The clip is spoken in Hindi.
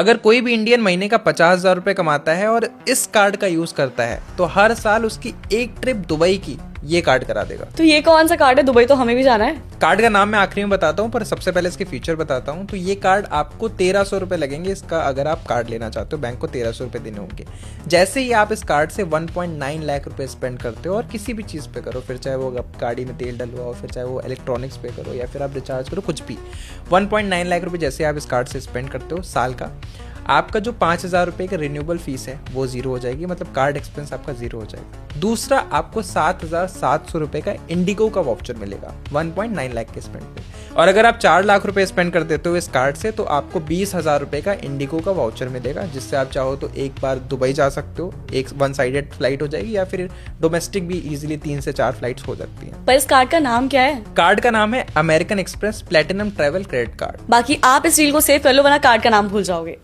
अगर कोई भी इंडियन महीने का 50,000 रुपये कमाता है और इस कार्ड का यूज करता है तो हर साल उसकी एक ट्रिप दुबई की ये कार्ड करा देगा। तो ये कौन सा कार्ड है? दुबई तो हमें भी जाना है। कार्ड का नाम मैं आखिरी में बताता हूँ, पर सबसे पहले इसके फीचर बताता हूँ। तो ये कार्ड आपको 1300 रुपये लगेंगे इसका, अगर आप कार्ड लेना चाहते हो। बैंक को 1300 रुपये देने होंगे। जैसे ही आप इस कार्ड से 1.9 लाख रुपए स्पेंड करते हो और किसी भी चीज़ पे करो, फिर चाहे वो गाड़ी में तेल डलवाओ, फिर चाहे वो इलेक्ट्रॉनिक्स पे करो या फिर आप रिचार्ज करो, कुछ भी 1.9 लाख रुपये जैसे आप इस कार्ड से स्पेंड करते हो साल का, आपका जो 5,000 रुपये का रिन्यूएबल फीस है वो जीरो हो जाएगी, मतलब कार्ड एक्सपेंस आपका जीरो हो जाएगा। दूसरा, आपको 7,700 रुपये का इंडिगो का वाउचर मिलेगा 1.9 लाख के स्पेंड पे। और अगर आप 4 लाख रुपए स्पेंड कर देते हो इस कार्ड से तो आपको 20,000 रुपये का इंडिगो का वाउचर मिलेगा, जिससे आप चाहो तो एक बार दुबई जा सकते हो, एक वन साइडेड फ्लाइट हो जाएगी, या फिर डोमेस्टिक भी इजीली 3 से 4 फ्लाइट्स हो सकती हैं। पर इस कार्ड का नाम क्या है? कार्ड का नाम है American express platinum travel credit card. बाकी आप इस रील को सेव कर लो, वरना कार्ड का नाम भूल जाओगे।